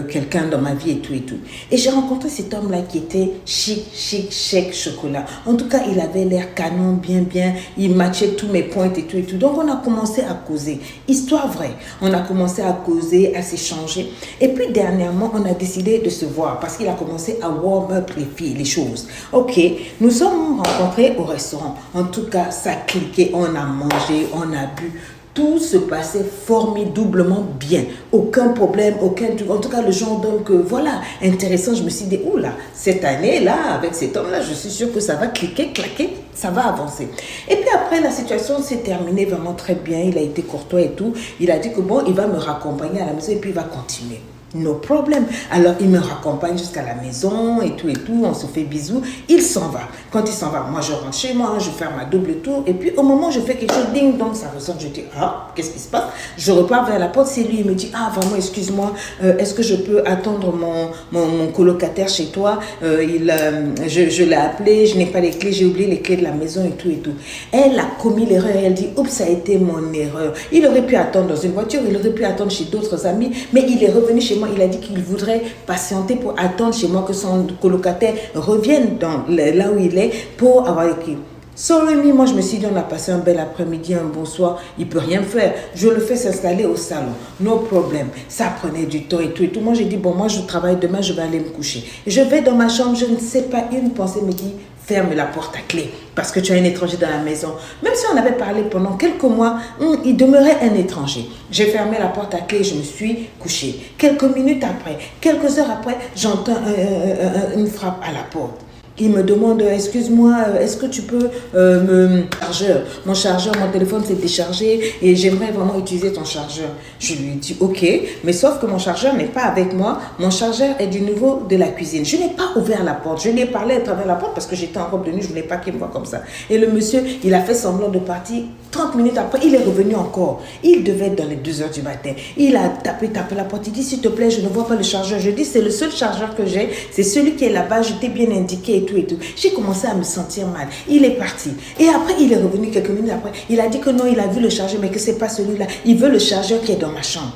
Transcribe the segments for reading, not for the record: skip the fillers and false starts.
quelqu'un dans ma vie et tout et tout. Et j'ai rencontré cet homme-là qui était chic, chèque, chocolat. En tout cas, il avait l'air canon, bien, il matchait tous mes points et tout et tout. Donc, on a commencé à causer. Histoire vraie. On a commencé à causer, à s'échanger. Et puis, dernièrement, on a décidé de se voir parce qu'il a commencé à warm up les choses. Ok, nous sommes rencontrés au restaurant. En tout cas, ça cliquait, on a mangé, on a bu. Tout se passait formidablement bien. Aucun problème, aucun truc. En tout cas, le genre d'homme que, voilà, intéressant. Je me suis dit, oula, cette année-là, avec cet homme-là, je suis sûre que ça va cliquer, claquer, ça va avancer. Et puis après, la situation s'est terminée vraiment très bien. Il a été courtois et tout. Il a dit que bon, il va me raccompagner à la maison et puis il va continuer. No problème. Alors, il me raccompagne jusqu'à la maison et tout, on se fait bisous. Il s'en va. Quand il s'en va, moi, je rentre chez moi, je fais ma double tour. Et puis, au moment où je fais quelque chose, ding, donc, ça ressort. Je dis, ah, qu'est-ce qui se passe? Je repars vers la porte. C'est lui, il me dit, ah, vraiment, excuse-moi, est-ce que je peux attendre mon colocataire chez toi? Je l'ai appelé, je n'ai pas les clés, j'ai oublié les clés de la maison et tout. Elle a commis l'erreur. Elle dit, oups, ça a été mon erreur. Il aurait pu attendre dans une voiture, il aurait pu attendre chez d'autres amis, mais il est revenu chez moi. Il a dit qu'il voudrait patienter pour attendre chez moi que son colocataire revienne là où il est pour avoir écrit. Sorry, moi je me suis dit on a passé un bel après-midi, un bon soir, il peut rien faire. Je le fais s'installer au salon, no problème. Ça prenait du temps et tout. Moi j'ai dit bon, moi je travaille demain, je vais aller me coucher. Je vais dans ma chambre, je ne sais pas, une pensée me dit ferme la porte à clé parce que tu as un étranger dans la maison. Même si on avait parlé pendant quelques mois, il demeurait un étranger. J'ai fermé la porte à clé et je me suis couchée. Quelques minutes après, quelques heures après, j'entends une frappe à la porte. Il me demande, excuse-moi, est-ce que tu peux mon chargeur, mon téléphone s'est déchargé et j'aimerais vraiment utiliser ton chargeur. Je lui ai dit, ok, mais sauf que mon chargeur n'est pas avec moi, mon chargeur est du niveau de la cuisine. Je n'ai pas ouvert la porte, je lui ai parlé à travers la porte parce que j'étais en robe de nuit, je ne voulais pas qu'il me voie comme ça. Et le monsieur, il a fait semblant de partir. 30 minutes après, il est revenu encore. Il devait être dans les 2 heures du matin. Il a tapé la porte. Il dit, s'il te plaît, je ne vois pas le chargeur. Je dis, c'est le seul chargeur que j'ai. C'est celui qui est là-bas. Je t'ai bien indiqué et tout. J'ai commencé à me sentir mal. Il est parti. Et après, il est revenu quelques minutes après. Il a dit que non, il a vu le chargeur, mais que ce n'est pas celui-là. Il veut le chargeur qui est dans ma chambre.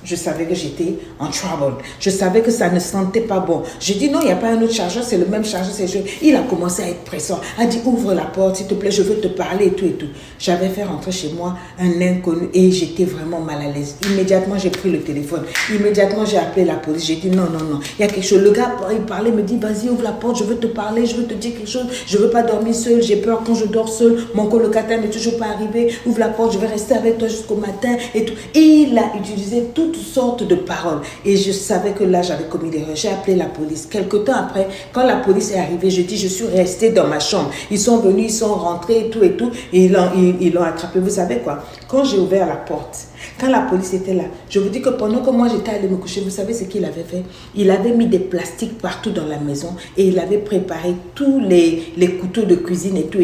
Je savais que j'étais en trouble. Je savais que ça ne sentait pas bon. J'ai dit non, il n'y a pas un autre chargeur, c'est le même chargeur. Il a commencé à être pressant. Il a dit ouvre la porte, s'il te plaît, je veux te parler et tout. J'avais fait rentrer chez moi un inconnu et j'étais vraiment mal à l'aise. Immédiatement, j'ai pris le téléphone. Immédiatement, j'ai appelé la police. J'ai dit non, il y a quelque chose. Le gars, il parlait, me dit vas-y, ouvre la porte, je veux te parler, je veux te dire quelque chose. Je ne veux pas dormir seul, j'ai peur quand je dors seul. Mon colocataire n'est toujours pas arrivé. Ouvre la porte, je vais rester avec toi jusqu'au matin et tout. Et il a utilisé toutes sortes de paroles. Et je savais que là, j'avais commis l'erreur. J'ai appelé la police. Quelque temps après, quand la police est arrivée, je dis, je suis restée dans ma chambre. Ils sont venus, ils sont rentrés et tout. Et ils l'ont attrapé. Vous savez quoi? Quand j'ai ouvert la porte, quand la police était là, je vous dis que pendant que moi j'étais allée me coucher, vous savez ce qu'il avait fait? Il avait mis des plastiques partout dans la maison et il avait préparé tous les couteaux de cuisine et tout.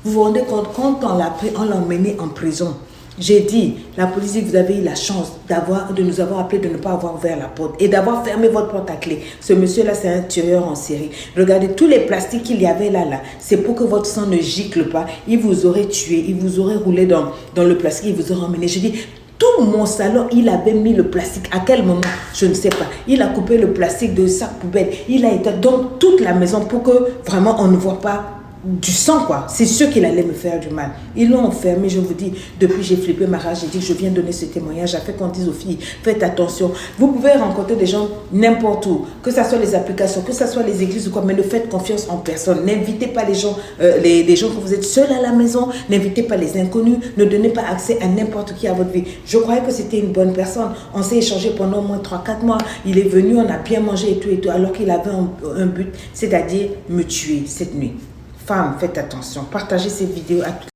Vous vous rendez compte, quand on l'a pris, on l'a emmené en prison. J'ai dit, la police dit que vous avez eu la chance de nous avoir appelé, de ne pas avoir ouvert la porte et d'avoir fermé votre porte à clé. Ce monsieur-là, c'est un tueur en série. Regardez, tous les plastiques qu'il y avait là, c'est pour que votre sang ne gicle pas. Il vous aurait tué, il vous aurait roulé dans le plastique, il vous aurait emmené. J'ai dit, tout mon salon, il avait mis le plastique. À quel moment? Je ne sais pas. Il a coupé le plastique de sac poubelle. Il a éteint donc toute la maison pour que vraiment on ne voit pas du sang, quoi. C'est sûr qu'il allait me faire du mal. Ils l'ont enfermé, je vous dis. Depuis, j'ai flippé ma rage. J'ai dit que je viens donner ce témoignage. J'ai fait qu'on dise aux filles, faites attention. Vous pouvez rencontrer des gens n'importe où, que ce soit les applications, que ce soit les églises ou quoi, mais ne faites confiance en personne. N'invitez pas les gens, les gens que vous êtes seuls à la maison. N'invitez pas les inconnus. Ne donnez pas accès à n'importe qui à votre vie. Je croyais que c'était une bonne personne. On s'est échangé pendant au moins 3-4 mois. Il est venu, on a bien mangé et tout, alors qu'il avait un but, c'est-à-dire me tuer cette nuit. Femmes, faites attention. Partagez ces vidéos à tous.